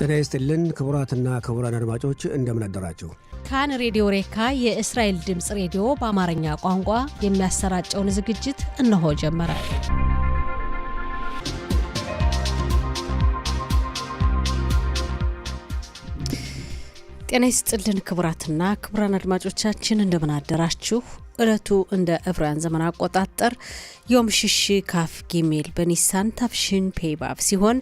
ጤና ይስጥልን ክቡራትና ክቡራን አድማጮች እንደምን አደራችሁ። ካን ሬዲዮ ሬካ የእስራኤል ድምጽ ሬዲዮ በአማርኛ ቋንቋ የሚያሰራጨውን ዝግጅት እነሆ ጀመረ። ጤና ይስጥልን ክቡራትና ክቡራን አድማጮቻችን እንደምን አደራችሁ። እለቱ እንደ ዕብራውያን ዘመን አቆጣጠር ዮም ሽሽ ካፍ ጊሜል በኒሳን ታፍሽን ፔባብ ሲሆን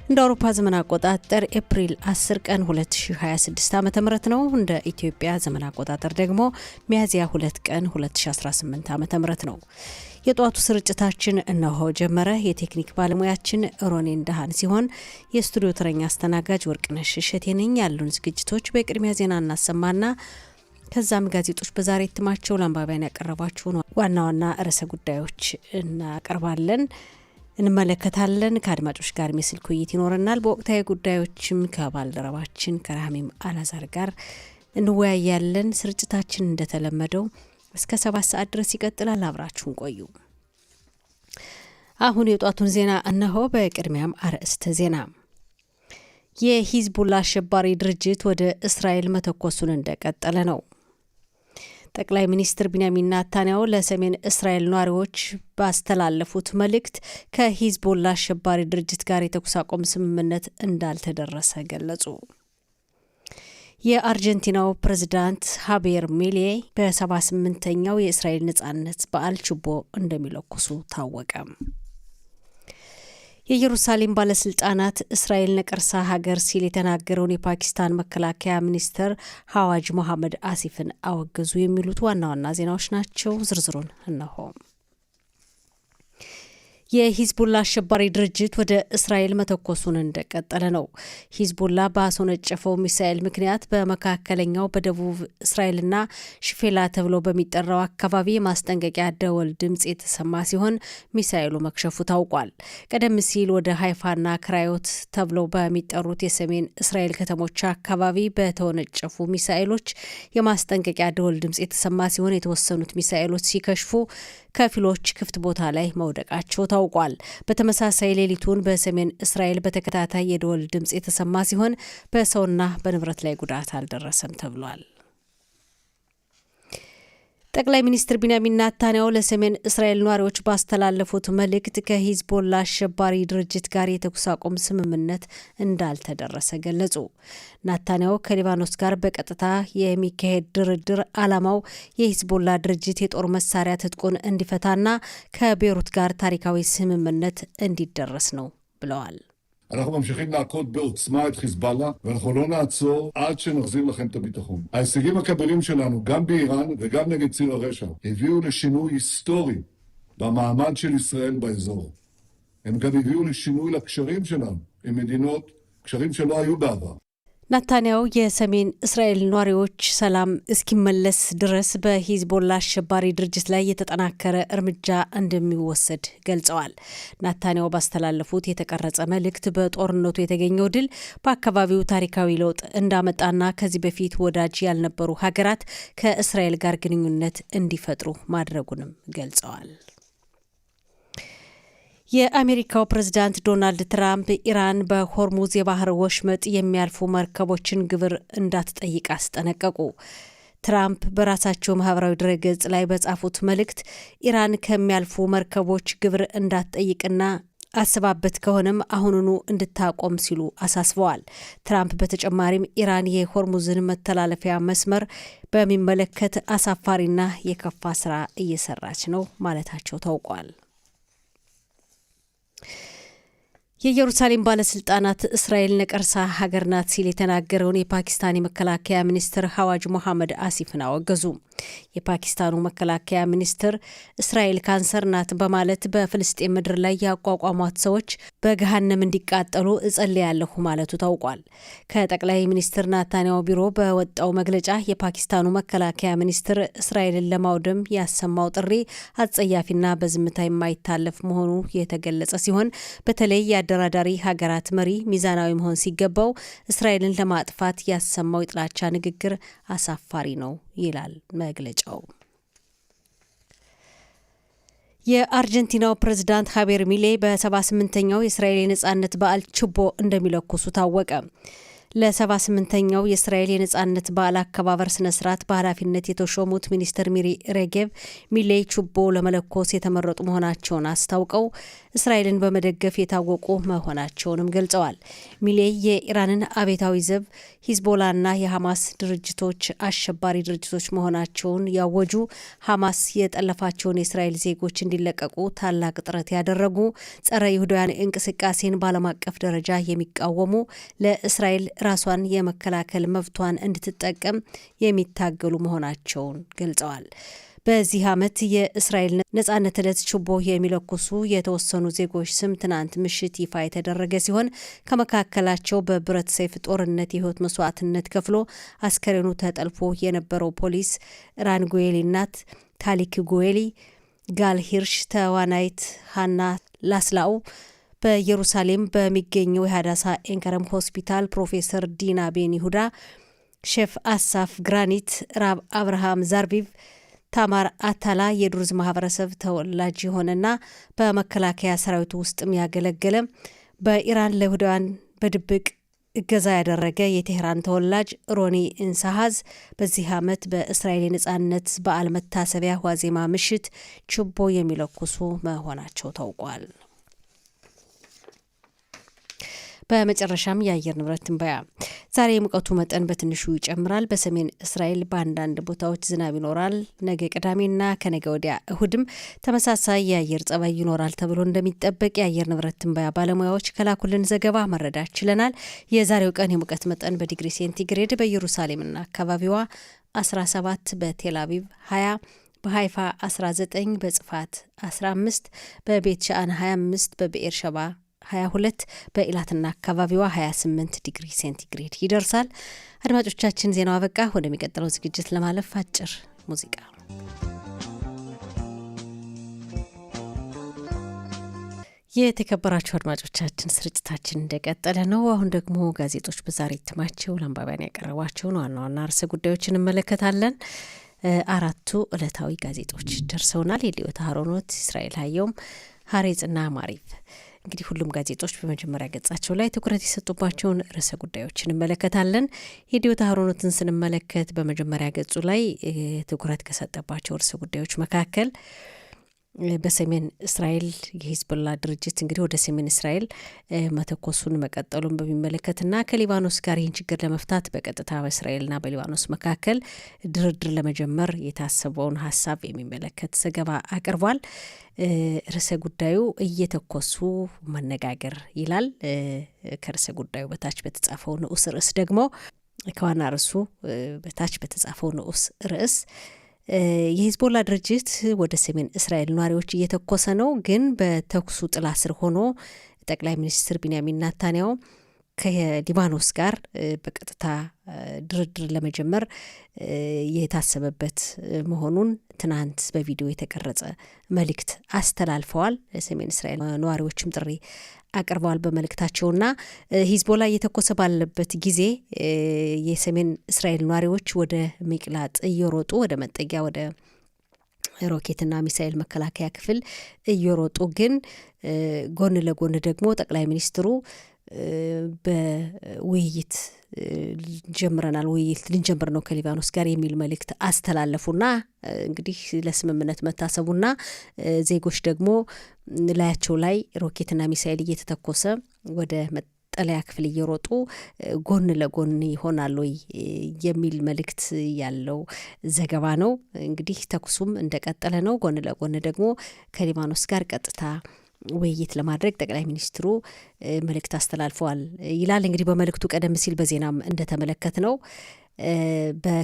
እንደ አውሮፓ ዘመን አቆጣጠር ኤፕሪል 10 ቀን 2026 ዓ.ም ነው። እንደ ኢትዮጵያ ዘመን አቆጣጠር ደግሞ ሚያዝያ 2 ቀን 2018 ዓ.ም ነው። የጧቱ ስርጭታችን እነሆ ጀመረ። የቴክኒክ ባለሙያችን ሮኔን ዳሃን ሲሆን የስቱዲዮ ተረኛ አስተናጋጅ ወርቅነሽ እሸቴ ነኝ። ያሉን ዝግጅቶች በቅድሚያ ዜና እናሰማና ከዛም ጋዜጦች በዛሬ እትማቸው ለአንባቢያን ያቀረባቸውን ዋና ዋና ርዕሰ ጉዳዮች እናቀርባለን፣ እንመለከታለን። ከአድማጮች ጋር የስልክ ውይይት ይኖረናል። በወቅታዊ ጉዳዮችም ከባልደረባችን ከራህሜም አላዛር ጋር እንወያያለን። ስርጭታችን እንደተለመደው እስከ 7 ሰዓት ድረስ ይቀጥላል። አብራችሁን ቆዩ። አሁን የጧቱን ዜና እነሆ። በቅድሚያም አርዕስተ ዜና። የሂዝቡላ አሸባሪ ድርጅት ወደ እስራኤል መተኮሱን እንደቀጠለ ነው። ጠቅላይ ሚኒስትር ቢንያሚን ኔታንያሁ ለሰሜን እስራኤል ነዋሪዎች ባስተላለፉት መልእክት ከሂዝቡላ አሸባሪ ድርጅት ጋር የተኩስ አቁም ስምምነት እንዳልተደረሰ ገለጹ። የአርጀንቲናው ፕሬዝዳንት ሃቤር ሚሌ በ78ኛው የእስራኤል ነጻነት በዓል ችቦ እንደሚለኩሱ ታወቀ። የኢየሩሳሌም ባለስልጣናት እስራኤል ነቀርሳ ሀገር ሲል የተናገረውን የፓኪስታን መከላከያ ሚኒስትር ሐዋጅ መሐመድ አሲፍን አወገዙ። የሚሉት ዋና ዋና ዜናዎች ናቸው። ዝርዝሩን እነሆ። የሂዝቡላ አሸባሪ ድርጅት ወደ እስራኤል መተኮሱን እንደቀጠለ ነው። ሂዝቡላ ባስወነጨፈው ሚሳኤል ምክንያት በመካከለኛው በደቡብ እስራኤልና ሽፌላ ተብሎ በሚጠራው አካባቢ የማስጠንቀቂያ ደወል ድምጽ የተሰማ ሲሆን ሚሳኤሉ መክሸፉ ታውቋል። ቀደም ሲል ወደ ሃይፋና ክራዮት ተብለው በሚጠሩት የሰሜን እስራኤል ከተሞች አካባቢ በተወነጨፉ ሚሳኤሎች የማስጠንቀቂያ ደወል ድምጽ የተሰማ ሲሆን የተወሰኑት ሚሳኤሎች ሲከሽፉ ከፊሎች ክፍት ቦታ ላይ መውደቃቸው ታውቋል። በተመሳሳይ ሌሊቱን በሰሜን እስራኤል በተከታታይ የደወል ድምጽ የተሰማ ሲሆን በሰውና በንብረት ላይ ጉዳት አልደረሰም ተብሏል። ጠቅላይ ሚኒስትር ቢንያሚን ኔታንያሁ ለሰሜን እስራኤል ነዋሪዎች ባስተላለፉት መልእክት ከሂዝቦላ አሸባሪ ድርጅት ጋር የተኩስ አቁም ስምምነት እንዳልተደረሰ ገለጹ። ኔታንያሁ ከሊባኖስ ጋር በቀጥታ የሚካሄድ ድርድር ዓላማው የሂዝቦላ ድርጅት የጦር መሳሪያ ትጥቁን እንዲፈታና ከቤይሩት ጋር ታሪካዊ ስምምነት እንዲደረስ ነው ብለዋል። אנחנו ממשיכים להכות בעוצמה את חיזבאללה, ואנחנו לא נעצור עד שנחזיר לכם את הביטחון. ההישגים הכבירים שלנו, גם באיראן וגם נגד ציר הרשע, הביאו לשינוי היסטורי במעמד של ישראל באזור. הם גם הביאו לשינוי לקשרים שלנו עם מדינות, קשרים שלא היו בעבר. ኔታንያሁ የሰሜን እስራኤል ነዋሪዎች ሰላም እስኪመለስ ድረስ በሂዝቦላ አሸባሪ ድርጅት ላይ የተጠናከረ እርምጃ እንደሚወሰድ ገልጸዋል። ኔታንያሁ ባስተላለፉት የተቀረጸ መልእክት በጦርነቱ የተገኘው ድል በአካባቢው ታሪካዊ ለውጥ እንዳመጣና ከዚህ በፊት ወዳጅ ያልነበሩ ሀገራት ከእስራኤል ጋር ግንኙነት እንዲፈጥሩ ማድረጉንም ገልጸዋል። የአሜሪካው ፕሬዝዳንት ዶናልድ ትራምፕ ኢራን በሆርሙዝ የባህር ወሽመጥ የሚያልፉ መርከቦችን ግብር እንዳትጠይቅ አስጠነቀቁ። ትራምፕ በራሳቸው ማህበራዊ ድረገጽ ላይ በጻፉት መልእክት ኢራን ከሚያልፉ መርከቦች ግብር እንዳትጠይቅና አስባበት ከሆነም አሁኑኑ እንድታቆም ሲሉ አሳስበዋል። ትራምፕ በተጨማሪም ኢራን የሆርሙዝን መተላለፊያ መስመር በሚመለከት አሳፋሪና የከፋ ስራ እየሰራች ነው ማለታቸው ታውቋል። የኢየሩሳሌም ባለስልጣናት እስራኤል ነቀርሳ ሀገር ናት ሲል የተናገረውን የፓኪስታን የመከላከያ ሚኒስትር ሐዋጅ መሐመድ አሲፍን አወገዙ። የፓኪስታኑ መከላከያ ሚኒስትር እስራኤል ካንሰር ናት በማለት በፍልስጤም ምድር ላይ ያቋቋሟት ሰዎች በገሃነም እንዲቃጠሉ እጸልያለሁ ማለቱ ታውቋል። ከጠቅላይ ሚኒስትር ኔታንያሁ ቢሮ በወጣው መግለጫ የፓኪስታኑ መከላከያ ሚኒስትር እስራኤልን ለማውደም ያሰማው ጥሪ አጸያፊና በዝምታ የማይታለፍ መሆኑ የተገለጸ ሲሆን በተለይ የአደራዳሪ ሀገራት መሪ ሚዛናዊ መሆን ሲገባው እስራኤልን ለማጥፋት ያሰማው የጥላቻ ንግግር አሳፋሪ ነው ይላል መግለጫው። የአርጀንቲናው ፕሬዝዳንት ሃቤር ሚሌ በ78ኛው የእስራኤል ነጻነት በዓል ችቦ እንደሚለኩሱ ታወቀ። ለ78ኛው የእስራኤል የነጻነት በዓል አከባበር ስነ ስርዓት በኃላፊነት የተሾሙት ሚኒስትር ሚሪ ሬጌቭ ሚሌይ ችቦ ለመለኮስ የተመረጡ መሆናቸውን አስታውቀው እስራኤልን በመደገፍ የታወቁ መሆናቸውንም ገልጸዋል። ሚሌይ የኢራንን አብዮታዊ ዘብ ሂዝቦላና የሐማስ ድርጅቶች አሸባሪ ድርጅቶች መሆናቸውን ያወጁ፣ ሐማስ የጠለፋቸውን የእስራኤል ዜጎች እንዲለቀቁ ታላቅ ጥረት ያደረጉ፣ ጸረ ይሁዳውያን እንቅስቃሴን በዓለም አቀፍ ደረጃ የሚቃወሙ፣ ለእስራኤል ራሷን የመከላከል መብቷን እንድትጠቀም የሚታገሉ መሆናቸውን ገልጸዋል። በዚህ ዓመት የእስራኤል ነጻነት ዕለት ችቦ የሚለኩሱ የተወሰኑ ዜጎች ስም ትናንት ምሽት ይፋ የተደረገ ሲሆን ከመካከላቸው በብረት ሰይፍ ጦርነት የህይወት መስዋዕትነት ከፍሎ አስከሬኑ ተጠልፎ የነበረው ፖሊስ ራን ጉዌሊ እናት ታሊክ ጉዌሊ፣ ጋል ሂርሽ፣ ተዋናይት ሃና ላስላው፣ በኢየሩሳሌም በሚገኘው የሃዳሳ ኤንከረም ሆስፒታል ፕሮፌሰር ዲና ቤን ይሁዳ፣ ሼፍ አሳፍ ግራኒት፣ ራብ አብርሃም ዛርቢቭ፣ ታማር አታላ የዱርዝ ማህበረሰብ ተወላጅ የሆነና በመከላከያ ሰራዊቱ ውስጥም ያገለገለ፣ በኢራን ለይሁዳውያን በድብቅ እገዛ ያደረገ የቴህራን ተወላጅ ሮኒ ኢንሳሃዝ በዚህ ዓመት በእስራኤል የነጻነት በዓል መታሰቢያ ዋዜማ ምሽት ችቦ የሚለኩሱ መሆናቸው ታውቋል። በመጨረሻም የአየር ንብረት ትንበያ። ዛሬ የሙቀቱ መጠን በትንሹ ይጨምራል። በሰሜን እስራኤል በአንዳንድ ቦታዎች ዝናብ ይኖራል። ነገ ቅዳሜና ከነገ ወዲያ እሁድም ተመሳሳይ የአየር ጸባይ ይኖራል ተብሎ እንደሚጠበቅ የአየር ንብረት ትንበያ ባለሙያዎች ከላኩልን ዘገባ መረዳት ችለናል። የዛሬው ቀን የሙቀት መጠን በዲግሪ ሴንቲግሬድ በኢየሩሳሌምና አካባቢዋ 17፣ በቴል አቪቭ 20፣ በሃይፋ 19፣ በጽፋት 15፣ በቤት ሻአን 25፣ በብኤር ሸባ 22፣ በኢላትና አካባቢዋ 28 ዲግሪ ሴንቲግሬድ ይደርሳል። አድማጮቻችን ዜናው አበቃ። ወደሚቀጥለው ዝግጅት ለማለፍ አጭር ሙዚቃ። የተከበራችሁ አድማጮቻችን ስርጭታችን እንደቀጠለ ነው። አሁን ደግሞ ጋዜጦች በዛሬ እትማቸው ለአንባቢያን ያቀረቧቸውን ዋና ዋና ርዕሰ ጉዳዮችን እንመለከታለን። 4ቱ ዕለታዊ ጋዜጦች ደርሰውናል። የሊዮታ ሀሮኖት፣ እስራኤል ሀየውም፣ ሀሬጽና ማሪፍ። እንግዲህ ሁሉም ጋዜጦች በመጀመሪያ ገጻቸው ላይ ትኩረት የሰጡባቸውን ርዕሰ ጉዳዮች እንመለከታለን። የዲዮታ ሀሮኖትን ስንመለከት በመጀመሪያ ገጹ ላይ ትኩረት ከሰጠባቸው ርዕሰ ጉዳዮች መካከል በሰሜን እስራኤል የሂዝቦላ ድርጅት እንግዲህ ወደ ሰሜን እስራኤል መተኮሱን መቀጠሉን በሚመለከትና ከሊባኖስ ጋር ይህን ችግር ለመፍታት በቀጥታ በእስራኤልና በሊባኖስ መካከል ድርድር ለመጀመር የታሰበውን ሀሳብ የሚመለከት ዘገባ አቅርቧል። ርዕሰ ጉዳዩ እየተኮሱ መነጋገር ይላል። ከርዕሰ ጉዳዩ በታች በተጻፈው ንዑስ ርዕስ ደግሞ ከዋና ርዕሱ በታች በተጻፈው ንዑስ ርዕስ የሂዝቦላ ድርጅት ወደ ሰሜን እስራኤል ነዋሪዎች እየተኮሰ ነው፣ ግን በተኩሱ ጥላ ስር ሆኖ ጠቅላይ ሚኒስትር ቢንያሚን ኔታንያሁ ከሊባኖስ ጋር በቀጥታ ድርድር ለመጀመር የታሰበበት መሆኑን ትናንት በቪዲዮ የተቀረጸ መልእክት አስተላልፈዋል። ሰሜን እስራኤል ነዋሪዎችም ጥሪ አቅርበዋል በመልእክታቸውና ሂዝቦላ እየተኮሰ ባለበት ጊዜ የሰሜን እስራኤል ነዋሪዎች ወደ ሚቅላጥ እየሮጡ ወደ መጠጊያ ወደ ሮኬትና ሚሳኤል መከላከያ ክፍል እየሮጡ ግን ጎን ለጎን ደግሞ ጠቅላይ ሚኒስትሩ በውይይት ጀምረናል፣ ውይይት ልንጀምር ነው ከሊባኖስ ጋር የሚል መልእክት አስተላለፉና እንግዲህ ለስምምነት መታሰቡና ዜጎች ደግሞ ላያቸው ላይ ሮኬትና ሚሳኤል እየተተኮሰ ወደ መጠለያ ክፍል እየሮጡ ጎን ለጎን ይሆናል ወይ የሚል መልእክት ያለው ዘገባ ነው። እንግዲህ ተኩሱም እንደቀጠለ ነው። ጎን ለጎን ደግሞ ከሊባኖስ ጋር ቀጥታ ውይይት ለማድረግ ጠቅላይ ሚኒስትሩ መልእክት አስተላልፈዋል ይላል። እንግዲህ በመልእክቱ ቀደም ሲል በዜናም እንደተመለከት ነው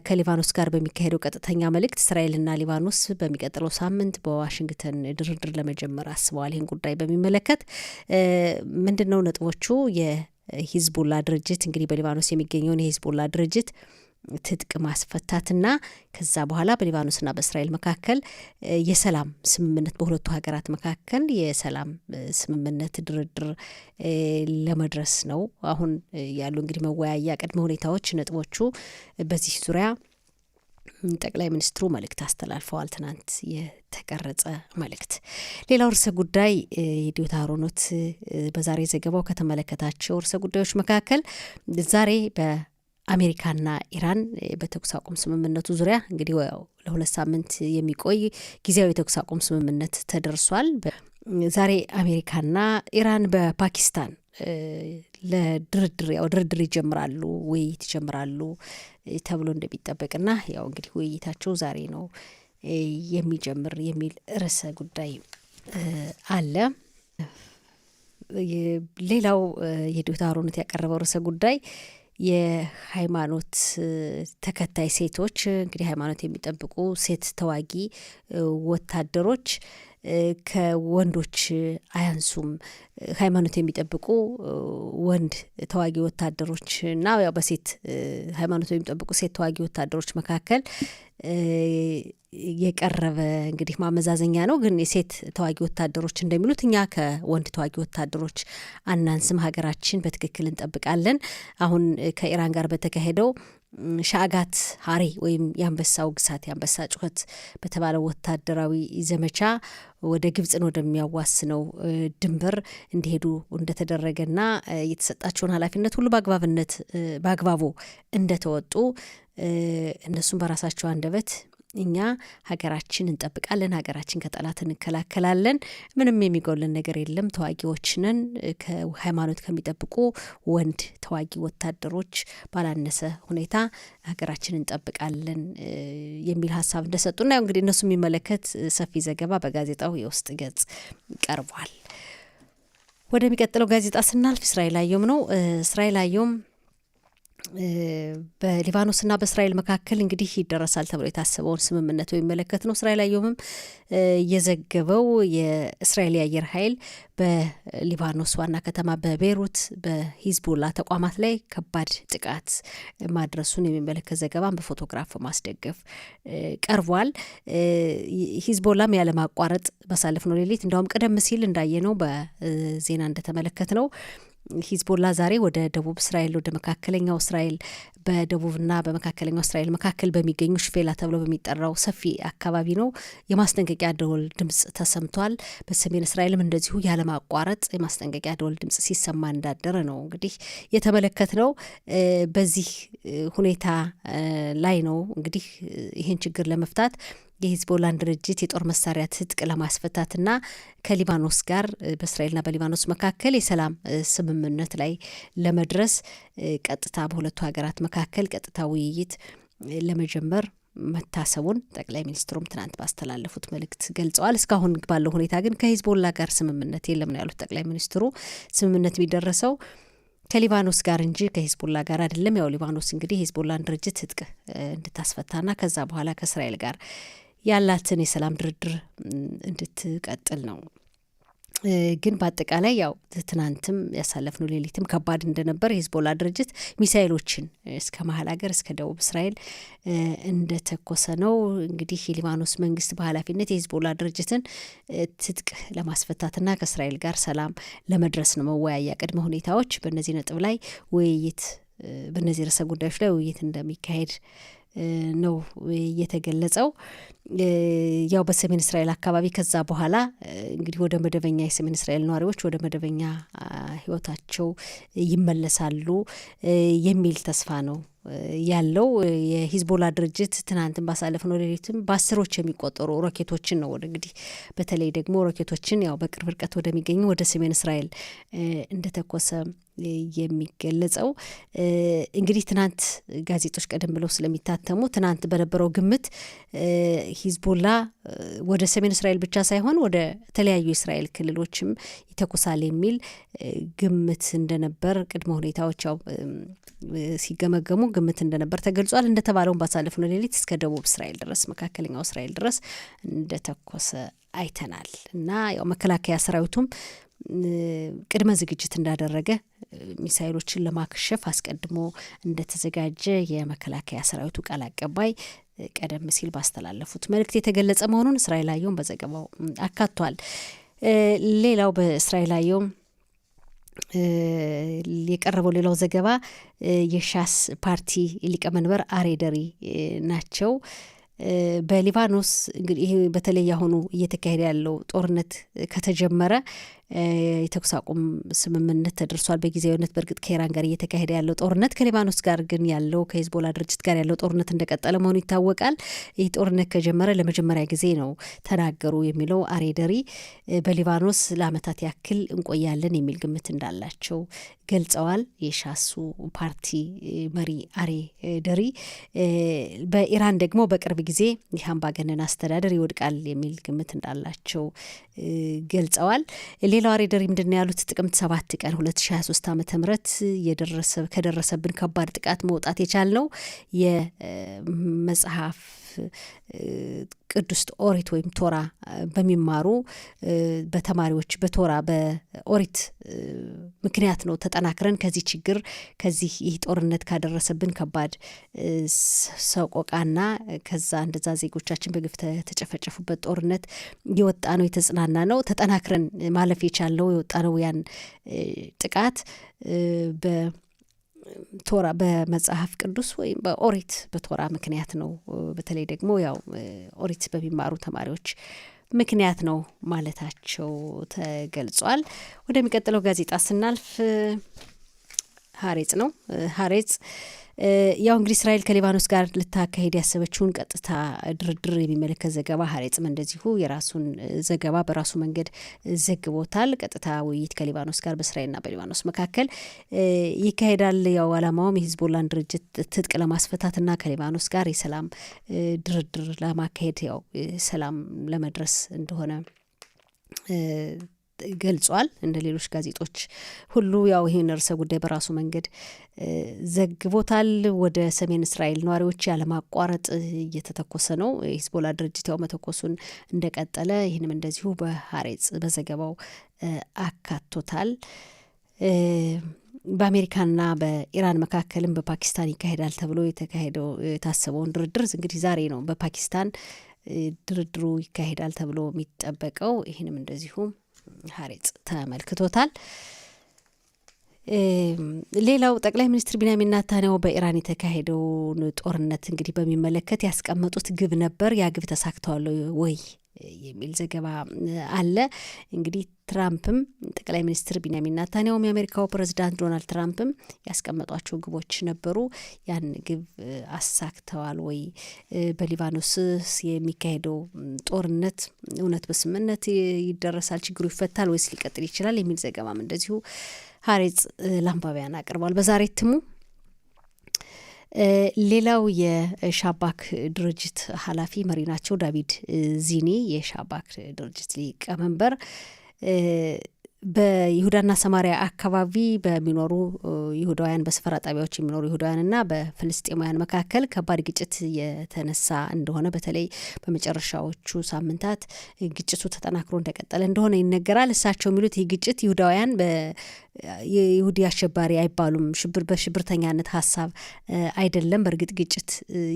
ከሊባኖስ ጋር በሚካሄደው ቀጥተኛ መልእክት እስራኤልና ሊባኖስ በሚቀጥለው ሳምንት በዋሽንግተን ድርድር ለመጀመር አስበዋል። ይህን ጉዳይ በሚመለከት ምንድነው ነጥቦቹ? የሂዝቦላ ድርጅት እንግዲህ በሊባኖስ የሚገኘውን የሂዝቦላ ድርጅት ትጥቅ ማስፈታትና ከዛ በኋላ በሊባኖስና በእስራኤል መካከል የሰላም ስምምነት በሁለቱ ሀገራት መካከል የሰላም ስምምነት ድርድር ለመድረስ ነው አሁን ያሉ እንግዲህ መወያያ ቅድመ ሁኔታዎች ነጥቦቹ በዚህ ዙሪያ ጠቅላይ ሚኒስትሩ መልእክት አስተላልፈዋል። ትናንት የተቀረጸ መልእክት። ሌላው ርዕሰ ጉዳይ የዲዮታ አሮኖት በዛሬ ዘገባው ከተመለከታቸው ርዕሰ ጉዳዮች መካከል ዛሬ በአሜሪካና ኢራን በተኩስ አቁም ስምምነቱ ዙሪያ እንግዲህ ለ2 ሳምንት የሚቆይ ጊዜያዊ የተኩስ አቁም ስምምነት ተደርሷል። ዛሬ አሜሪካና ኢራን በፓኪስታን ድርድር ይጀምራሉ፣ ውይይት ይጀምራሉ ተብሎ እንደሚጠበቅና ያው እንግዲህ ውይይታቸው ዛሬ ነው የሚጀምር የሚል ርዕሰ ጉዳይ አለ። ሌላው የዲዮታ አሮኖት ያቀረበው ርዕሰ ጉዳይ የሃይማኖት ተከታይ ሴቶች እንግዲህ ሃይማኖት የሚጠብቁ ሴት ተዋጊ ወታደሮች ከወንዶች አያንሱም። ሃይማኖት የሚጠብቁ ወንድ ተዋጊ ወታደሮች እና ያው በሴት ሃይማኖት የሚጠብቁ ሴት ተዋጊ ወታደሮች መካከል የቀረበ እንግዲህ ማመዛዘኛ ነው። ግን የሴት ተዋጊ ወታደሮች እንደሚሉት እኛ ከወንድ ተዋጊ ወታደሮች አናንስም፣ ሀገራችን በትክክል እንጠብቃለን። አሁን ከኢራን ጋር በተካሄደው ሻጋት ሀሬ ወይም የአንበሳው ግሳት የአንበሳ ጩኸት በተባለው ወታደራዊ ዘመቻ ወደ ግብጽን ወደሚያዋስነው ድንበር እንዲሄዱ እንደተደረገና የተሰጣቸውን ኃላፊነት ሁሉ በአግባቡ እንደተወጡ እነሱም በራሳቸው አንደበት እኛ ሀገራችን እንጠብቃለን፣ ሀገራችን ከጠላት እንከላከላለን፣ ምንም የሚጎልን ነገር የለም፣ ተዋጊዎችንን ከሃይማኖት ከሚጠብቁ ወንድ ተዋጊ ወታደሮች ባላነሰ ሁኔታ ሀገራችን እንጠብቃለን የሚል ሀሳብ እንደሰጡና ያው እንግዲህ እነሱ የሚመለከት ሰፊ ዘገባ በጋዜጣው የውስጥ ገጽ ቀርቧል። ወደሚቀጥለው ጋዜጣ ስናልፍ እስራኤል አየም ነው። እስራኤል አየም በሊባኖስና በእስራኤል መካከል እንግዲህ ይደረሳል ተብሎ የታሰበውን ስምምነት የሚመለከት ነው። እስራኤል አየምም የዘገበው የእስራኤል የአየር ኃይል በሊባኖስ ዋና ከተማ በቤይሩት በሂዝቦላ ተቋማት ላይ ከባድ ጥቃት ማድረሱን የሚመለከት ዘገባን በፎቶግራፍ ማስደገፍ ቀርቧል። ሂዝቦላም ያለማቋረጥ ባሳለፍነው ሌሊት እንዲያውም ቀደም ሲል እንዳየነው በዜና እንደተመለከት ነው ሂዝቦላ ዛሬ ወደ ደቡብ እስራኤል ወደ መካከለኛው እስራኤል በደቡብና በመካከለኛው እስራኤል መካከል በሚገኙ ሽፌላ ተብሎ በሚጠራው ሰፊ አካባቢ ነው የማስጠንቀቂያ ደወል ድምጽ ተሰምቷል። በሰሜን እስራኤልም እንደዚሁ ያለማቋረጥ የማስጠንቀቂያ ደወል ድምጽ ሲሰማ እንዳደረ ነው እንግዲህ የተመለከት ነው። በዚህ ሁኔታ ላይ ነው እንግዲህ ይህን ችግር ለመፍታት የሂዝቦላን ድርጅት የጦር መሳሪያ ትጥቅ ለማስፈታትና ከሊባኖስ ጋር በእስራኤልና በሊባኖስ መካከል የሰላም ስምምነት ላይ ለመድረስ ቀጥታ በሁለቱ ሀገራት መካከል ቀጥታ ውይይት ለመጀመር መታሰቡን ጠቅላይ ሚኒስትሩም ትናንት ባስተላለፉት መልእክት ገልጸዋል። እስካሁን ባለው ሁኔታ ግን ከሂዝቦላ ጋር ስምምነት የለም ነው ያሉት ጠቅላይ ሚኒስትሩ። ስምምነት የሚደረሰው ከሊባኖስ ጋር እንጂ ከሂዝቦላ ጋር አይደለም። ያው ሊባኖስ እንግዲህ የሂዝቦላን ድርጅት ትጥቅ እንድታስፈታና ከዛ በኋላ ከእስራኤል ጋር ያላትን የሰላም ድርድር እንድትቀጥል ነው። ግን በአጠቃላይ ያው ትናንትም ያሳለፍነው ሌሊትም ከባድ እንደነበር የሂዝቦላ ድርጅት ሚሳይሎችን እስከ መሀል ሀገር እስከ ደቡብ እስራኤል እንደተኮሰ ነው። እንግዲህ የሊባኖስ መንግስት በኃላፊነት የሂዝቦላ ድርጅትን ትጥቅ ለማስፈታትና ከእስራኤል ጋር ሰላም ለመድረስ ነው መወያያ ቅድመ ሁኔታዎች። በእነዚህ ነጥብ ላይ ውይይት በእነዚህ ርዕሰ ጉዳዮች ላይ ውይይት እንደሚካሄድ ነው የተገለጸው። ያው በሰሜን እስራኤል አካባቢ ከዛ በኋላ እንግዲህ ወደ መደበኛ የሰሜን እስራኤል ነዋሪዎች ወደ መደበኛ ህይወታቸው ይመለሳሉ የሚል ተስፋ ነው ያለው። የሂዝቦላ ድርጅት ትናንትን ባሳለፍነው ሌሊትም በአስሮች የሚቆጠሩ ሮኬቶችን ነው ወደ እንግዲህ በተለይ ደግሞ ሮኬቶችን ያው በቅርብ ርቀት ወደሚገኙ ወደ ሰሜን እስራኤል እንደተኮሰ የሚገለጸው። እንግዲህ ትናንት ጋዜጦች ቀደም ብለው ስለሚታተሙ ትናንት በነበረው ግምት ሂዝቦላ ወደ ሰሜን እስራኤል ብቻ ሳይሆን ወደ ተለያዩ የእስራኤል ክልሎችም ይተኩሳል የሚል ግምት እንደነበር ቅድመ ሁኔታዎች ያው ሲገመገሙ ግምት እንደነበር ተገልጿል። እንደተባለውን ባሳለፍነው ሌሊት እስከ ደቡብ እስራኤል ድረስ መካከለኛው እስራኤል ድረስ እንደተኮሰ አይተናል እና ያው መከላከያ ሰራዊቱም ቅድመ ዝግጅት እንዳደረገ ሚሳይሎችን ለማክሸፍ አስቀድሞ እንደተዘጋጀ የመከላከያ ሰራዊቱ ቃል አቀባይ ቀደም ሲል ባስተላለፉት መልእክት የተገለጸ መሆኑን እስራኤል አየሁም በዘገባው አካቷል። ሌላው በእስራኤል አየሁም የቀረበው ሌላው ዘገባ የሻስ ፓርቲ ሊቀመንበር አሬ ደሪ ናቸው። በሊባኖስ እንግዲህ ይሄ በተለይ አሁኑ እየተካሄደ ያለው ጦርነት ከተጀመረ የተኩስ አቁም ስምምነት ተደርሷል በጊዜያዊነት። በእርግጥ ከኢራን ጋር እየተካሄደ ያለው ጦርነት ከሊባኖስ ጋር ግን ያለው ከሂዝቦላ ድርጅት ጋር ያለው ጦርነት እንደቀጠለ መሆኑ ይታወቃል። ይህ ጦርነት ከጀመረ ለመጀመሪያ ጊዜ ነው ተናገሩ የሚለው አሬ ደሪ በሊባኖስ ለዓመታት ያክል እንቆያለን የሚል ግምት እንዳላቸው ገልጸዋል። የሻሱ ፓርቲ መሪ አሬ ደሪ በኢራን ደግሞ በቅርብ ጊዜ ይህ አምባገነን አስተዳደር ይወድቃል የሚል ግምት እንዳላቸው ገልጸዋል። ሌላው አሬ ደሪ ምንድን ነው ያሉት? ጥቅምት 7 ቀን 2023 ዓ.ም ከደረሰብን ከባድ ጥቃት መውጣት የቻልነው የመጽሐፍ ቅዱስ ኦሪት ወይም ቶራ በሚማሩ በተማሪዎች በቶራ በኦሪት ምክንያት ነው። ተጠናክረን ከዚህ ችግር ከዚህ ይህ ጦርነት ካደረሰብን ከባድ ሰቆቃና ከዛ እንደዛ ዜጎቻችን በግፍ ተጨፈጨፉበት ጦርነት የወጣ ነው፣ የተጽናና ነው። ተጠናክረን ማለፍ የቻልነው የወጣ ነው ያን ጥቃት ቶራ በመጽሐፍ ቅዱስ ወይም በኦሪት በቶራ ምክንያት ነው። በተለይ ደግሞ ያው ኦሪት በሚማሩ ተማሪዎች ምክንያት ነው ማለታቸው ተገልጿል። ወደሚቀጥለው ጋዜጣ ስናልፍ ሀሬጽ ነው። ሀሬጽ ያው እንግዲህ እስራኤል ከሊባኖስ ጋር ልታካሄድ ያሰበችውን ቀጥታ ድርድር የሚመለከት ዘገባ ሀሬጽም እንደዚሁ የራሱን ዘገባ በራሱ መንገድ ዘግቦታል። ቀጥታ ውይይት ከሊባኖስ ጋር በእስራኤልና በሊባኖስ መካከል ይካሄዳል። ያው አላማውም የሂዝቦላን ድርጅት ትጥቅ ለማስፈታትና ከሊባኖስ ጋር የሰላም ድርድር ለማካሄድ ያው ሰላም ለመድረስ እንደሆነ ገልጿል። እንደ ሌሎች ጋዜጦች ሁሉ ያው ይህን ርዕሰ ጉዳይ በራሱ መንገድ ዘግቦታል። ወደ ሰሜን እስራኤል ነዋሪዎች ያለማቋረጥ እየተተኮሰ ነው። የሂዝቦላ ድርጅት ያው መተኮሱን እንደቀጠለ ይህንም እንደዚሁ በሀሬጽ በዘገባው አካቶታል። በአሜሪካና በኢራን መካከልም በፓኪስታን ይካሄዳል ተብሎ የታሰበውን ድርድር እንግዲህ ዛሬ ነው በፓኪስታን ድርድሩ ይካሄዳል ተብሎ የሚጠበቀው። ይህንም እንደዚሁ ሀሬጽ ተመልክቶታል። ሌላው ጠቅላይ ሚኒስትር ቢንያሚን ኔታንያሁ በኢራን የተካሄደውን ጦርነት እንግዲህ በሚመለከት ያስቀመጡት ግብ ነበር። ያ ግብ ተሳክተዋል ወይ የሚል ዘገባ አለ። እንግዲህ ትራምፕም ጠቅላይ ሚኒስትር ቢንያሚን ኔታንያሁም የአሜሪካው ፕሬዝዳንት ዶናልድ ትራምፕም ያስቀመጧቸው ግቦች ነበሩ። ያን ግብ አሳክተዋል ወይ? በሊባኖስ የሚካሄደው ጦርነት እውነት በስምምነት ይደረሳል፣ ችግሩ ይፈታል ወይስ ሊቀጥል ይችላል የሚል ዘገባም እንደዚሁ ሀሬጽ ለአንባቢያን አቅርቧል በዛሬ እትሙ። ሌላው የሻባክ ድርጅት ኃላፊ መሪ ናቸው። ዳቪድ ዚኒ የሻባክ ድርጅት ሊቀመንበር በይሁዳና ሰማሪያ አካባቢ በሚኖሩ ይሁዳውያን በሰፈራ ጣቢያዎች የሚኖሩ ይሁዳውያንና በፍልስጤማውያን መካከል ከባድ ግጭት የተነሳ እንደሆነ በተለይ በመጨረሻዎቹ ሳምንታት ግጭቱ ተጠናክሮ እንደቀጠለ እንደሆነ ይነገራል። እሳቸው የሚሉት ይህ ግጭት ይሁዳውያን የይሁዲ አሸባሪ አይባሉም፣ በሽብርተኛነት ሀሳብ አይደለም። በእርግጥ ግጭት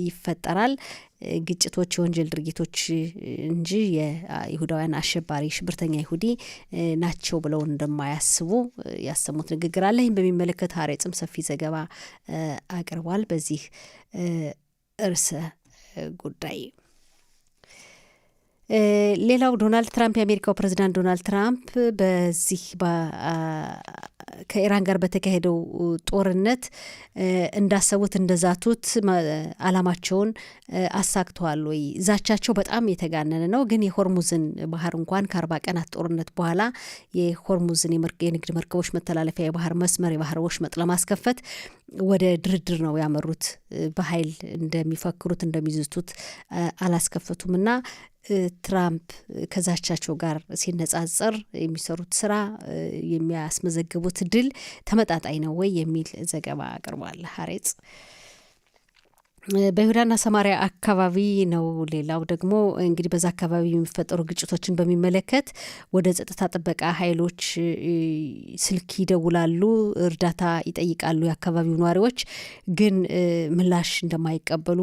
ይፈጠራል፣ ግጭቶች የወንጀል ድርጊቶች እንጂ የይሁዳውያን አሸባሪ ሽብርተኛ ይሁዲ ናቸው ብለው እንደማያስቡ ያሰሙት ንግግር አለ። ይህም በሚመለከት ሀሬጽም ሰፊ ዘገባ አቅርቧል በዚህ ርዕሰ ጉዳይ። ሌላው ዶናልድ ትራምፕ የአሜሪካው ፕሬዝዳንት ዶናልድ ትራምፕ በዚህ ከኢራን ጋር በተካሄደው ጦርነት እንዳሰቡት እንደዛቱት አላማቸውን አሳክተዋል ወይ? ዛቻቸው በጣም የተጋነነ ነው። ግን የሆርሙዝን ባህር እንኳን ከ40 ቀናት ጦርነት በኋላ የሆርሙዝን የንግድ መርከቦች መተላለፊያ የባህር መስመር የባህር ወሽመጥ ለማስከፈት ወደ ድርድር ነው ያመሩት። በኃይል እንደሚፈክሩት እንደሚዝቱት አላስከፈቱም እና ትራምፕ ከዛቻቸው ጋር ሲነጻጸር የሚሰሩት ስራ የሚያስመዘግቡት ድል ተመጣጣኝ ነው ወይ የሚል ዘገባ አቅርቧል ሀሬጽ። በይሁዳና ሰማሪያ አካባቢ ነው። ሌላው ደግሞ እንግዲህ በዛ አካባቢ የሚፈጠሩ ግጭቶችን በሚመለከት ወደ ጸጥታ ጥበቃ ኃይሎች ስልክ ይደውላሉ፣ እርዳታ ይጠይቃሉ። የአካባቢው ነዋሪዎች ግን ምላሽ እንደማይቀበሉ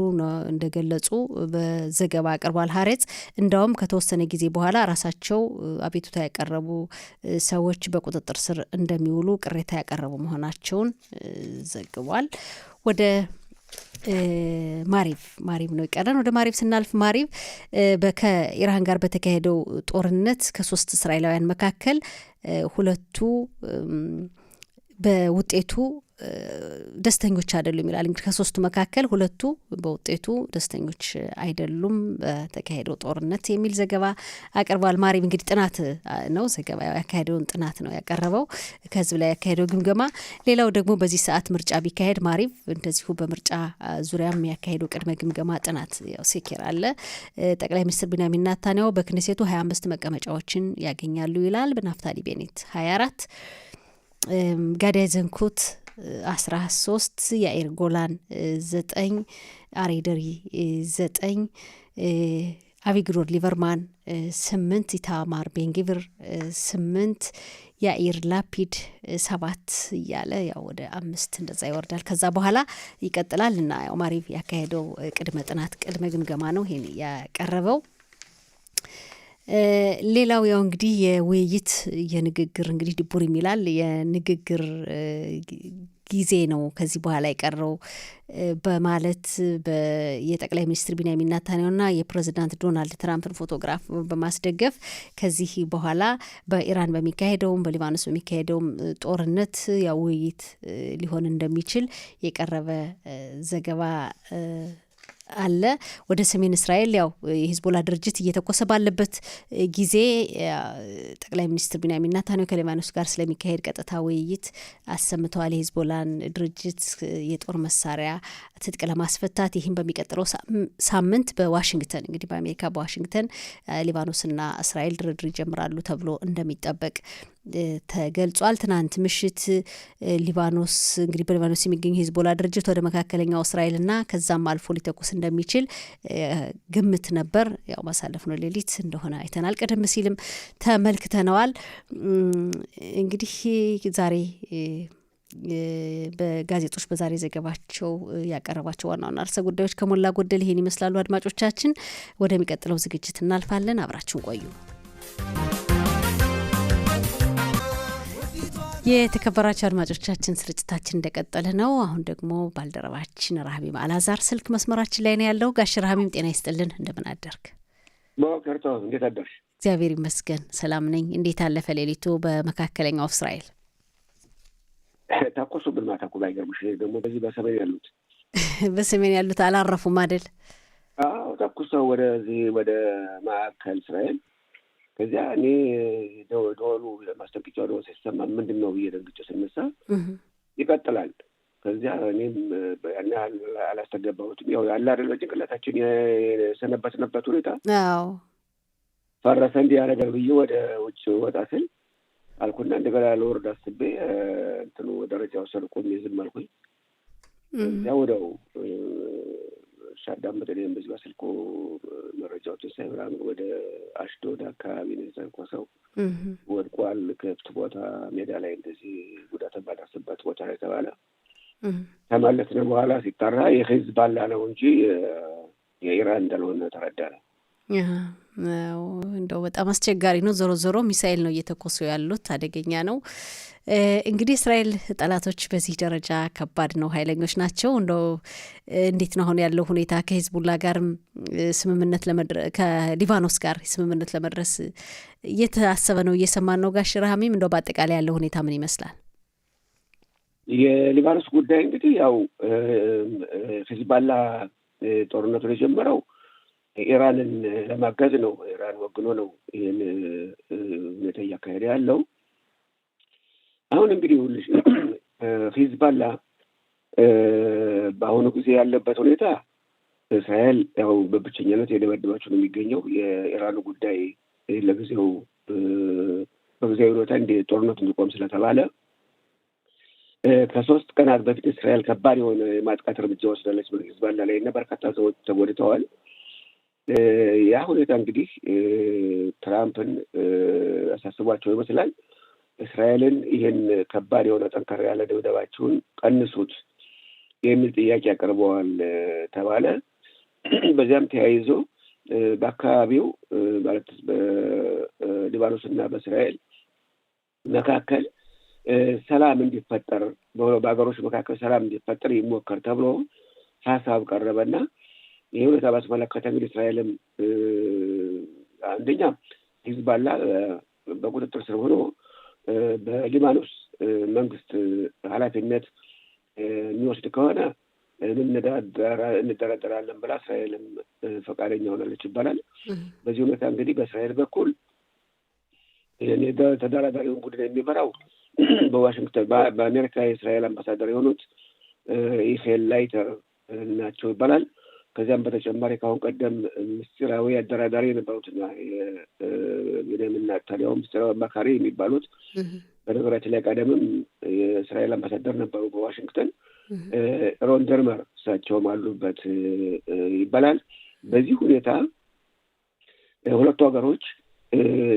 እንደገለጹ በዘገባ አቅርቧል ሀሬጽ። እንዳውም ከተወሰነ ጊዜ በኋላ ራሳቸው አቤቱታ ያቀረቡ ሰዎች በቁጥጥር ስር እንደሚውሉ ቅሬታ ያቀረቡ መሆናቸውን ዘግቧል። ወደ ማሪቭ ነው ይቀረን። ወደ ማሪቭ ስናልፍ ማሪቭ ከኢራን ጋር በተካሄደው ጦርነት ከ3 እስራኤላውያን መካከል ሁለቱ በውጤቱ ደስተኞች አይደሉም ይላል። እንግዲህ ከ3ቱ መካከል ሁለቱ በውጤቱ ደስተኞች አይደሉም በተካሄደው ጦርነት የሚል ዘገባ አቅርቧል። ማሪቭ እንግዲህ ጥናት ነው ዘገባ ያካሄደውን ጥናት ነው ያቀረበው ከህዝብ ላይ ያካሄደው ግምገማ። ሌላው ደግሞ በዚህ ሰዓት ምርጫ ቢካሄድ ማሪቭ እንደዚሁ በምርጫ ዙሪያም ያካሄደው ቅድመ ግምገማ ጥናት ያው ሴኬር አለ። ጠቅላይ ሚኒስትር ቢንያሚን ኔታንያሁ በክኔሴቱ 25 መቀመጫዎችን ያገኛሉ ይላል። በናፍታሊ ቤኔት 24፣ ጋዳይ ዘንኩት 13፣ ያኢር ጎላን 9፣ አሬደሪ 9፣ አቪግዶር ሊበርማን 8፣ ኢታማር ቤንጊቪር 8፣ ያኢር ላፒድ 7 እያለ ያው ወደ 5 እንደዛ ይወርዳል። ከዛ በኋላ ይቀጥላል እና ያው ማሪቭ ያካሄደው ቅድመ ጥናት ቅድመ ግምገማ ነው ይሄን ያቀረበው። ሌላው ያው እንግዲህ የውይይት የንግግር እንግዲህ ዲቡር የሚላል የንግግር ጊዜ ነው ከዚህ በኋላ የቀረው በማለት የጠቅላይ ሚኒስትር ቢንያሚን ኔታንያሁና የፕሬዚዳንት ዶናልድ ትራምፕን ፎቶግራፍ በማስደገፍ ከዚህ በኋላ በኢራን በሚካሄደውም በሊባኖስ በሚካሄደውም ጦርነት ያው ውይይት ሊሆን እንደሚችል የቀረበ ዘገባ አለ። ወደ ሰሜን እስራኤል ያው የሂዝቦላ ድርጅት እየተኮሰ ባለበት ጊዜ ጠቅላይ ሚኒስትር ቢንያሚን ኔታንያሁ ከሊባኖስ ጋር ስለሚካሄድ ቀጥታ ውይይት አሰምተዋል። የሂዝቦላን ድርጅት የጦር መሳሪያ ትጥቅ ለማስፈታት ይህም በሚቀጥለው ሳምንት በዋሽንግተን እንግዲህ በአሜሪካ በዋሽንግተን ሊባኖስና እስራኤል ድርድር ይጀምራሉ ተብሎ እንደሚጠበቅ ተገልጿል። ትናንት ምሽት ሊባኖስ እንግዲህ በሊባኖስ የሚገኝ ሂዝቦላ ድርጅት ወደ መካከለኛው እስራኤልና ከዛም አልፎ ሊተኩስ እንደሚችል ግምት ነበር። ያው ማሳለፍነው ሌሊት እንደሆነ አይተናል። ቀደም ሲልም ተመልክተነዋል። እንግዲህ ዛሬ በጋዜጦች በዛሬ ዘገባቸው ያቀረባቸው ዋና ዋና ርዕሰ ጉዳዮች ከሞላ ጎደል ይሄን ይመስላሉ። አድማጮቻችን ወደሚቀጥለው ዝግጅት እናልፋለን። አብራችሁን ቆዩ። የተከበራቸው አድማጮቻችን ስርጭታችን እንደቀጠለ ነው። አሁን ደግሞ ባልደረባችን ረሃሚም አላዛር ስልክ መስመራችን ላይ ነው ያለው። ጋሽ ረሃሚም ጤና ይስጥልን፣ እንደምን አደርክ? በወቅርቶ እንዴት አደርሽ? እግዚአብሔር ይመስገን ሰላም ነኝ። እንዴት አለፈ ሌሊቱ በመካከለኛው እስራኤል? ታቆሱብን ማታኩ ባይገርምሽ ደግሞ በዚህ በሰሜን ያሉት በሰሜን ያሉት አላረፉም አይደል? አዎ ተኩሰው ወደዚህ ወደ ማዕከል እስራኤል ከዚያ እኔ ደወሉ ማስጠንቀቂያው ደወል ሲሰማ ምንድን ነው ብዬ ደንግጬ ስነሳ ይቀጥላል። ከዚያ እኔም ያን ያህል አላስተገባሁትም። ያው ያለ አይደለ ጭንቅላታችን የሰነበትንበት ሁኔታ አዎ ፈረሰ እንዲህ ያደርጋል ብዬ ወደ ውጭ ወጣ ስል አልኩና እንደገና ለወርድ አስቤ እንትኑ ደረጃው ሰርቆም ዝም አልኩኝ። እዚያ ወደው ሻዳም በተለይም በዚህ በስልኩ መረጃዎችን ሳይ ምናምን ወደ አሽዶድ አካባቢ ነው የተንኮሰው። ወድቋል፣ ክፍት ቦታ ሜዳ ላይ እንደዚህ ጉዳት ባደረሰበት ቦታ ላይ ተባለ። ተመለስን በኋላ ሲጣራ የሂዝቦላ ነው እንጂ የኢራን እንዳልሆነ ተረዳነ። እንደው በጣም አስቸጋሪ ነው። ዞሮ ዞሮ ሚሳኤል ነው እየተኮሱ ያሉት፣ አደገኛ ነው። እንግዲህ እስራኤል ጠላቶች በዚህ ደረጃ ከባድ ነው፣ ኃይለኞች ናቸው። እንደው እንዴት ነው አሁን ያለው ሁኔታ? ከሂዝቦላ ጋር ስምምነት ከሊባኖስ ጋር ስምምነት ለመድረስ እየታሰበ ነው፣ እየሰማን ነው። ጋሽ ረሃሚም እንደው በአጠቃላይ ያለው ሁኔታ ምን ይመስላል? የሊባኖስ ጉዳይ እንግዲህ ያው ሂዝቦላ ጦርነቱን የጀመረው ኢራንን ለማገዝ ነው። ኢራን ወግኖ ነው ይህን ሁኔታ እያካሄደ ያለው። አሁን እንግዲህ ሁልሽ ሂዝቦላ በአሁኑ ጊዜ ያለበት ሁኔታ እስራኤል ያው በብቸኛነት የደበደባቸው ነው የሚገኘው። የኢራኑ ጉዳይ ለጊዜው በጊዜያዊ ሁኔታ እንደ ጦርነቱ እንዲቆም ስለተባለ ከ3 ቀናት በፊት እስራኤል ከባድ የሆነ የማጥቃት እርምጃ ወስዳለች በሂዝቦላ ላይ እና በርካታ ሰዎች ተጎድተዋል። ያ ሁኔታ እንግዲህ ትራምፕን አሳስቧቸው ይመስላል። እስራኤልን ይህን ከባድ የሆነ ጠንከር ያለ ድብደባችሁን ቀንሱት የሚል ጥያቄ አቅርበዋል ተባለ። በዚያም ተያይዞ በአካባቢው ማለት በሊባኖስ እና በእስራኤል መካከል ሰላም እንዲፈጠር በሀገሮች መካከል ሰላም እንዲፈጠር ይሞከር ተብሎ ሀሳብ ቀረበና ይህ ሁኔታ ባስመለከተ እንግዲህ እስራኤልም አንደኛ ሂዝቦላ በቁጥጥር ስር ሆኖ በሊባኖስ መንግስት ኃላፊነት የሚወስድ ከሆነ እንደራደራለን ብላ እስራኤልም ፈቃደኛ ሆናለች ይባላል። በዚህ ሁኔታ እንግዲህ በእስራኤል በኩል ተደራዳሪውን ቡድን የሚመራው በዋሽንግተን በአሜሪካ የእስራኤል አምባሳደር የሆኑት ኢፌል ላይተር ናቸው ይባላል። ከዚያም በተጨማሪ ከአሁን ቀደም ምስጢራዊ አደራዳሪ የነበሩትና የቤንያሚን ኔታንያሁ ምስጢራዊ አማካሪ የሚባሉት በነገራችን ላይ ቀደምም የእስራኤል አምባሳደር ነበሩ በዋሽንግተን ሮን ደርመር እሳቸውም አሉበት ይባላል። በዚህ ሁኔታ ሁለቱ ሀገሮች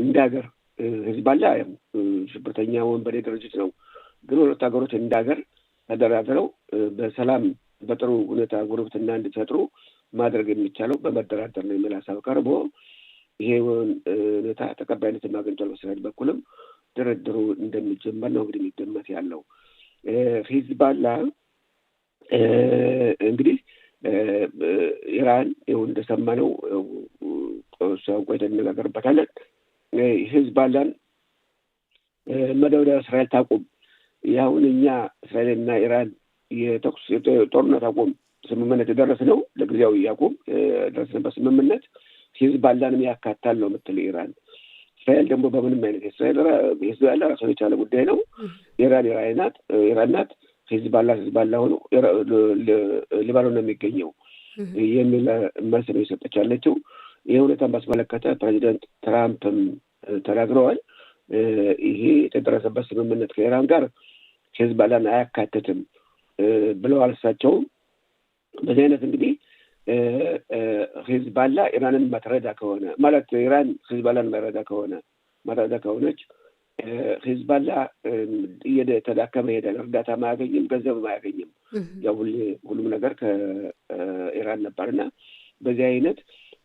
እንደ ሀገር ሂዝቦላ ሽብርተኛ ወንበዴ ድርጅት ነው፣ ግን ሁለቱ ሀገሮች እንደ ሀገር ተደራድረው በሰላም በጥሩ ሁኔታ ጉርብትና እንዲፈጥሩ ማድረግ የሚቻለው በመደራደር ነው የሚል ሀሳብ ቀርቦ ይሄ ሁኔታ ተቀባይነት አግኝቷል። በእስራኤል በኩልም ድርድሩ እንደሚጀመር ነው እንግዲህ የሚገመት ያለው። ሂዝቦላ እንግዲህ ኢራን ይኸው እንደሰማነው ቆይተን እንነጋገርበታለን። ሂዝቦላን መደብደብ እስራኤል ታቁም። ያሁን እኛ እስራኤልና ኢራን የጦርነት አቁም ስምምነት የደረስነው ለጊዜያዊ ያቁም ደረስንበት ስምምነት ሂዝቦላንም ያካታል ነው የምትል ኢራን። እስራኤል ደግሞ በምንም አይነት ሂዝቦላ ራሱን የቻለ ጉዳይ ነው። ኢራን ናት። ሂዝቦላ ሆኖ ሊባኖስ ነው የሚገኘው የሚል መልስ ነው የሰጠች ያለችው። ይህ ሁኔታን ባስመለከተ ፕሬዚደንት ትራምፕም ተናግረዋል። ይሄ የተደረሰበት ስምምነት ከኢራን ጋር ሂዝቦላን አያካትትም ብለዋል። እሳቸውም በዚህ አይነት እንግዲህ ሂዝቦላ ኢራንን ማትረዳ ከሆነ ማለት ኢራን ሂዝቦላን ማትረዳ ከሆነች ሂዝቦላ እየተዳከመ ይሄዳል። እርዳታ ማያገኝም፣ ገንዘብ ማያገኝም። ያው ሁሉም ነገር ከኢራን ነበርና በዚህ አይነት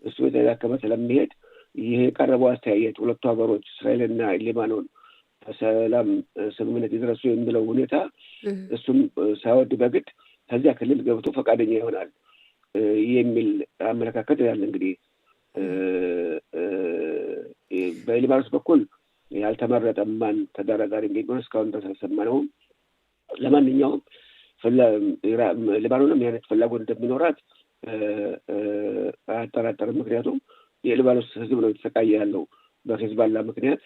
እሱ የተዳከመ ስለሚሄድ ይሄ የቀረበው አስተያየት ሁለቱ ሀገሮች እስራኤልና ሊባኖን በሰላም ስምምነት ይድረሱ የሚለው ሁኔታ እሱም ሳይወድ በግድ ከዚያ ክልል ገብቶ ፈቃደኛ ይሆናል የሚል አመለካከት ያለ እንግዲህ በሊባኖስ በኩል ያልተመረጠ ማን ተደራዳሪ እንደሚሆን እስካሁን ተሰማነውም። ለማንኛውም ሊባኖንም ያነት ፍላጎት እንደሚኖራት አያጠራጠርም። ምክንያቱም የሊባኖስ ሕዝብ ነው የተሰቃየ ያለው በሂዝቦላ ምክንያት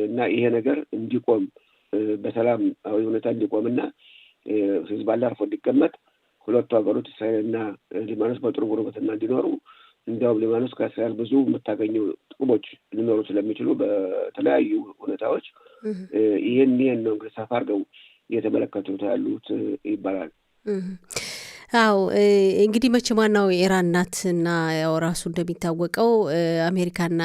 እና ይሄ ነገር እንዲቆም በሰላማዊ ሁኔታ እንዲቆምና ሂዝቦላ አርፎ እንዲቀመጥ ሁለቱ ሀገሮች እስራኤልና ሊባኖስ በጥሩ ጉርብትና እንዲኖሩ እንዲያውም ሊባኖስ ከእስራኤል ብዙ የምታገኘው ጥቅሞች ሊኖሩ ስለሚችሉ በተለያዩ ሁኔታዎች ይህን ነው እንግዲህ ሰፋ አድርገው እየተመለከቱት ያሉት ይባላል። አዎ እንግዲህ መቼም ዋናው ኢራን ናት እና ያው ራሱ እንደሚታወቀው አሜሪካና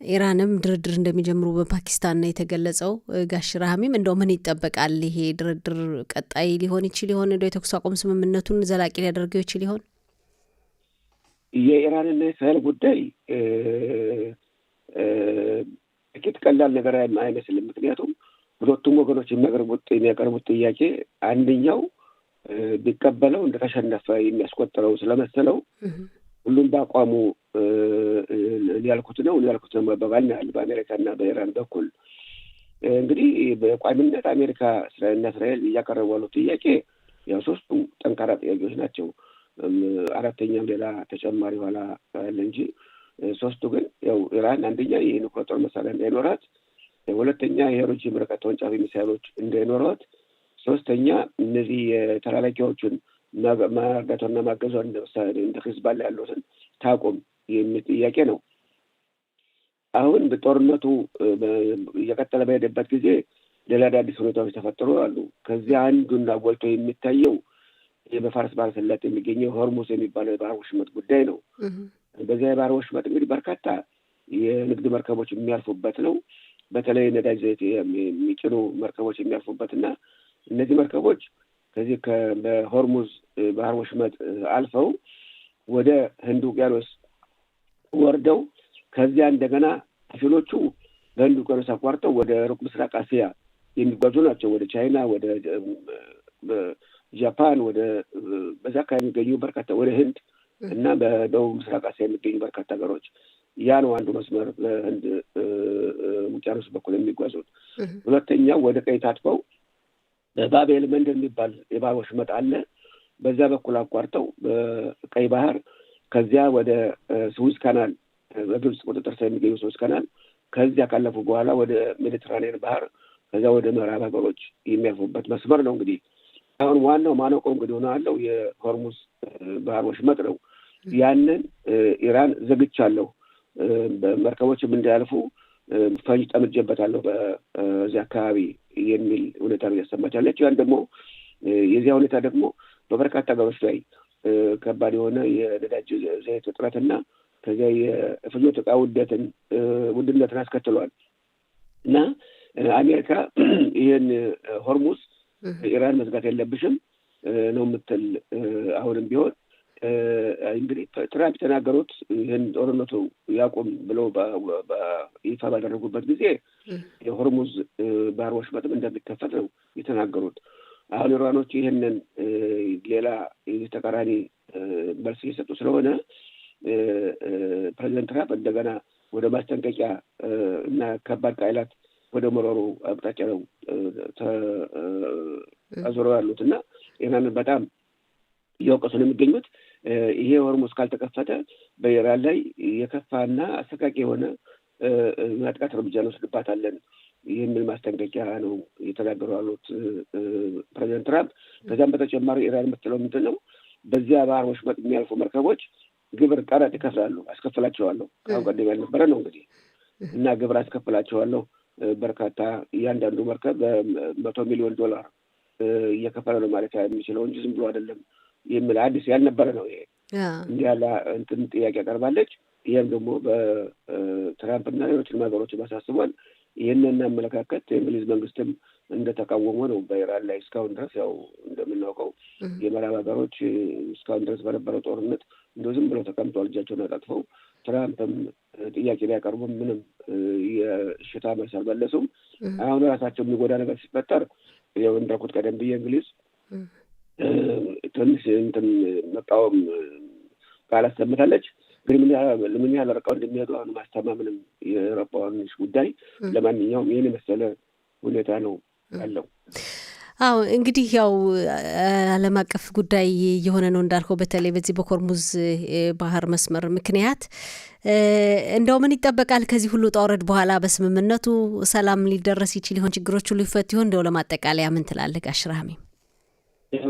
ኢራንም ድርድር እንደሚጀምሩ በፓኪስታን ነው የተገለጸው። ጋሽ ረሃሚም እንደው ምን ይጠበቃል? ይሄ ድርድር ቀጣይ ሊሆን ይችል ይሆን? እንደው የተኩስ አቁም ስምምነቱን ዘላቂ ሊያደርገው ይችል ይሆን? የኢራንና የእስራኤል ጉዳይ ጥቂት ቀላል ነገር አይመስልም። ምክንያቱም ሁለቱም ወገኖች የሚያቀርቡት ጥያቄ አንደኛው ቢቀበለው እንደተሸነፈ የሚያስቆጥረው ስለመሰለው ሁሉም በአቋሙ ሊያልኩት ነው መባባል ያህል በአሜሪካና በኢራን በኩል እንግዲህ በቋሚነት አሜሪካ እና እስራኤል እያቀረቡ ያለው ጥያቄ ያው ሶስቱም ጠንካራ ጥያቄዎች ናቸው። አራተኛም ሌላ ተጨማሪ ኋላ ያለ እንጂ ሶስቱ ግን ያው ኢራን አንደኛ የኒውክሌር ጦር መሳሪያ እንዳይኖራት፣ ሁለተኛ የረጅም ርቀት ተወንጫፊ ሚሳይሎች እንዳይኖራት፣ ሶስተኛ እነዚህ የተላላኪዎቹን ማርዳቷና ማገዟን እንደ ሂዝቦላ ያሉትን ታቆም የሚል ጥያቄ ነው። አሁን በጦርነቱ እየቀጠለ በሄደበት ጊዜ ሌላ አዳዲስ ሁኔታዎች ተፈጠሩ አሉ። ከዚህ አንዱና ጎልቶ የሚታየው በፋርስ ባህረ ሰላጤ የሚገኘው ሆርሙዝ የሚባለው የባህር ወሽመጥ ጉዳይ ነው። በዚያ የባህር ወሽመጥ እንግዲህ በርካታ የንግድ መርከቦች የሚያልፉበት ነው። በተለይ ነዳጅ ዘይት የሚጭኑ መርከቦች የሚያልፉበትና እነዚህ መርከቦች ከዚህ በሆርሙዝ ባህር ወሽመጥ አልፈው ወደ ህንድ ውቅያኖስ ወርደው ከዚያ እንደገና ከፊሎቹ በህንድ ውቅያኖስ አቋርጠው ወደ ሩቅ ምስራቅ እስያ የሚጓዙ ናቸው። ወደ ቻይና፣ ወደ ጃፓን፣ ወደ በዛ አካባቢ የሚገኙ በርካታ ወደ ህንድ እና በደቡብ ምስራቅ እስያ የሚገኙ በርካታ ሀገሮች ያ ነው አንዱ መስመር በህንድ ውቅያኖስ በኩል የሚጓዙት። ሁለተኛው ወደ ቀይ ታጥፈው በባቤል መንደብ የሚባል የባህር ወሽመጥ አለ። በዛ በኩል አቋርጠው በቀይ ባህር ከዚያ ወደ ስዊዝ ካናል በግብጽ ቁጥጥር ስር የሚገኙ ስዊዝ ካናል ከዚያ ካለፉ በኋላ ወደ ሜዲትራኒያን ባህር ከዚያ ወደ ምዕራብ ሀገሮች የሚያልፉበት መስመር ነው። እንግዲህ አሁን ዋናው ማነቆ እንግዲህ ሆነ ያለው የሆርሙዝ ባህር ወሽመጥ ነው። ያንን ኢራን ዘግቻለሁ፣ በመርከቦችም እንዳያልፉ ፈንጅ ጠምጄበታለሁ በዚህ አካባቢ የሚል ሁኔታ ነው እያሰማች ያለች። ያን ደግሞ የዚያ ሁኔታ ደግሞ በበርካታ ሀገሮች ላይ ከባድ የሆነ የነዳጅ ዘይት እጥረትና ከዚያ የፍጆታ ዕቃ ውድነትን አስከትሏል እና አሜሪካ ይህን ሆርሙዝ ኢራን መዝጋት የለብሽም ነው የምትል። አሁንም ቢሆን እንግዲህ ትራምፕ የተናገሩት ይህን ጦርነቱ ያቁም ብለው ይፋ ባደረጉበት ጊዜ የሆርሙዝ ባህር ወሽመጥም እንደሚከፈት ነው የተናገሩት። አሁን ኢራኖች ይህንን ሌላ ተቃራኒ መልስ እየሰጡ ስለሆነ ፕሬዚደንት ትራምፕ እንደገና ወደ ማስጠንቀቂያ እና ከባድ ቃላት ወደ መሮሩ አቅጣጫ ነው አዞረው ያሉት እና ኢራንን በጣም እያወቀሱ ነው የሚገኙት። ይሄ ሆርሙዝ ካልተከፈተ በኢራን ላይ የከፋና አሰቃቂ የሆነ ማጥቃት እርምጃ እንወስድባታለን የሚል ማስጠንቀቂያ ነው እየተናገሩ ያሉት ፕሬዚደንት ትራምፕ። ከዚያም በተጨማሪ ኢራን የምትለው ምንድን ነው? በዚያ ባህር ወሽመጥ የሚያልፉ መርከቦች ግብር ቀረጥ ይከፍላሉ፣ አስከፍላቸዋለሁ። አሁን ቀደም ያልነበረ ነው እንግዲህ እና ግብር አስከፍላቸዋለሁ በርካታ እያንዳንዱ መርከብ $100 ሚሊዮን እየከፈለ ነው ማለት የሚችለው እንጂ ዝም ብሎ አይደለም የሚል አዲስ ያልነበረ ነው። ይሄ እንዲህ ያለ እንትን ጥያቄ ያቀርባለች። ይህም ደግሞ በትራምፕና ሌሎችን ሀገሮች ማሳስቧል። ይህንን አመለካከት የእንግሊዝ መንግስትም እንደተቃወሙ ነው በኢራን ላይ እስካሁን ድረስ። ያው እንደምናውቀው የምዕራብ ሀገሮች እስካሁን ድረስ በነበረው ጦርነት እንደው ዝም ብለው ተቀምጠዋል እጃቸውን አጣጥፈው። ትራምፕም ጥያቄ ቢያቀርቡም ምንም የእሽታ መልስ አልመለሱም። አሁን ራሳቸው የሚጎዳ ነገር ሲፈጠር ያው እንዳልኩት ቀደም ብዬ እንግሊዝ ትንሽ እንትን መቃወም ቃል አሰምታለች። ግን ምን ያህል ርቀው እንደሚሄዱ አሁን ማስተማመንም የአውሮፓውያኖች ጉዳይ። ለማንኛውም ይህን የመሰለ ሁኔታ ነው ያለው። አዎ እንግዲህ ያው ዓለም አቀፍ ጉዳይ የሆነ ነው እንዳልከው፣ በተለይ በዚህ በሆርሙዝ ባህር መስመር ምክንያት እንደው ምን ይጠበቃል ከዚህ ሁሉ ጣውረድ በኋላ? በስምምነቱ ሰላም ሊደረስ ይችል ይሆን? ችግሮቹ ሊፈቱ ይሆን? እንደው ለማጠቃለያ ምን ትላለህ ጋሽ ራህሚ?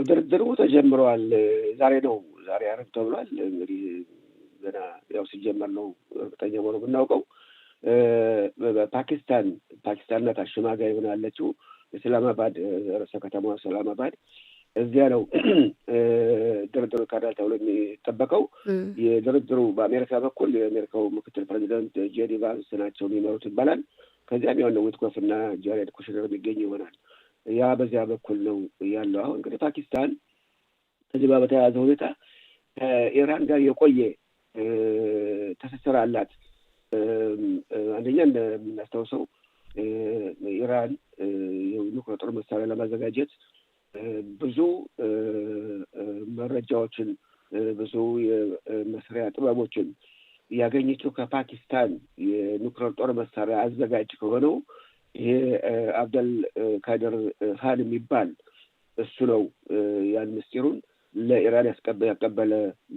ድርድሩ ተጀምረዋል። ዛሬ አረብ ተብሏል። እንግዲህ ገና ያው ሲጀመር ነው እርግጠኛ ሆኖ ብናውቀው። ፓኪስታን ናት አሸማጋይ ሆና ያለችው። ኢስላማባድ ርዕሰ ከተማ ኢስላማባድ፣ እዚያ ነው ድርድሩ ይካሄዳል ተብሎ የሚጠበቀው። የድርድሩ በአሜሪካ በኩል የአሜሪካው ምክትል ፕሬዚደንት ጄዲ ቫንስ ናቸው የሚመሩት ይባላል። ከዚያም ያው ዊትኮፍ እና ጃሬድ ኩሽነር የሚገኝ ይሆናል። ያ በዚያ በኩል ነው ያለው። አሁን እንግዲህ ፓኪስታን ከዚህ ጋር በተያያዘ ሁኔታ ከኢራን ጋር የቆየ ትስስር አላት። አንደኛ እንደምናስታውሰው ኢራን የኒውክሌር ጦር መሳሪያ ለማዘጋጀት ብዙ መረጃዎችን፣ ብዙ የመስሪያ ጥበቦችን ያገኘችው ከፓኪስታን የኒውክሌር ጦር መሳሪያ አዘጋጅ ከሆነው ይሄ አብደል ካደር ኻን የሚባል እሱ ነው ያን ምስጢሩን ለኢራን ያቀበለ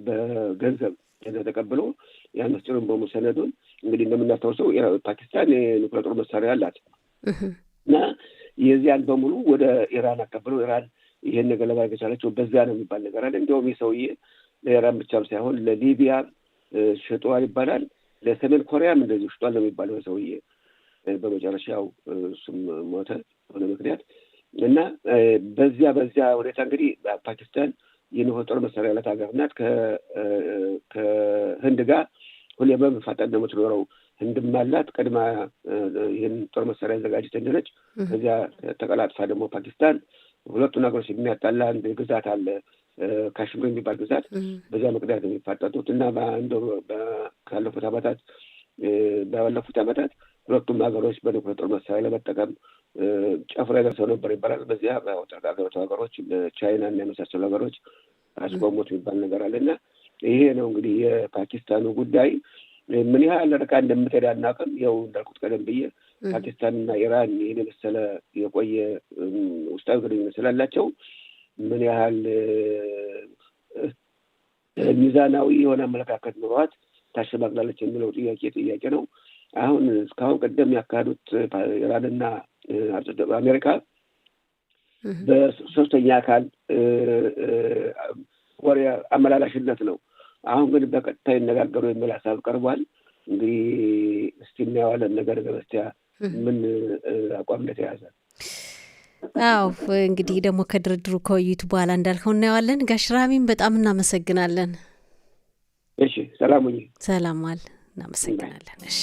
በገንዘብ ተቀብሎ ያን ምስጢሩን በሙሰነዱን እንግዲህ እንደምናስታውሰው ፓኪስታን የኒውክሌር ጦር መሳሪያ አላት እና የዚያን በሙሉ ወደ ኢራን አቀብለው ኢራን ይሄን ነገር ለማድረግ የቻለችው በዛ ነው የሚባል ነገር አለ። እንዲያውም የሰውዬ ለኢራን ብቻም ሳይሆን ለሊቢያ ሽጧል ይባላል፣ ለሰሜን ኮሪያም እንደዚሁ ሽጧል ነው የሚባለው ሰውዬ። በመጨረሻው እሱም ሞተ። ሆነ ምክንያት እና በዚያ ሁኔታ እንግዲህ ፓኪስታን የኑክሌር መሳሪያ ያላት ሀገር ናት። ከህንድ ጋር ሁሌ በመፋጠጥ ነው የምትኖረው። ህንድም አላት ቀድማ ይህን ጦር መሳሪያ ያዘጋጀች እንደነች። ከዚያ ተቀላጥፋ ደግሞ ፓኪስታን ሁለቱን ሀገሮች የሚያጣላ አንድ ግዛት አለ ካሽሚር የሚባል ግዛት። በዚያ ምክንያት ነው የሚፋጠጡት እና ባለፉት ዓመታት ሁለቱም ሀገሮች በኑክሌር ጦር መሳሪያ ለመጠቀም ጫፍ ላይ ደርሰው ነበር ይባላል። በዚያ ሀገሮች ቻይና እና የመሳሰሉ ሀገሮች አስቆሙት የሚባል ነገር አለና ይሄ ነው እንግዲህ የፓኪስታኑ ጉዳይ። ምን ያህል ርቃ እንደምትሄድ አናውቅም። ያው እንዳልኩት ቀደም ብዬ ፓኪስታንና ኢራን ይህን የመሰለ የቆየ ውስጣዊ ግንኙነት ስላላቸው ምን ያህል ሚዛናዊ የሆነ አመለካከት ኑሯት ታሸማግላለች የሚለው ጥያቄ ነው። አሁን እስካሁን ቀደም ያካሄዱት ኢራንና አሜሪካ በሶስተኛ አካል ወሬ አመላላሽነት ነው። አሁን ግን በቀጥታ ይነጋገሩ የሚል ሀሳብ ቀርቧል። እንግዲህ እስቲ እናየዋለን ነገር በስቲያ ምን አቋም እንደተያዘ። አዎ እንግዲህ ደግሞ ከድርድሩ ከውይይቱ በኋላ እንዳልከው እናየዋለን። ጋሽ ራሚን በጣም እናመሰግናለን። እሺ ሰላም ዋል። እናመሰግናለን። እሺ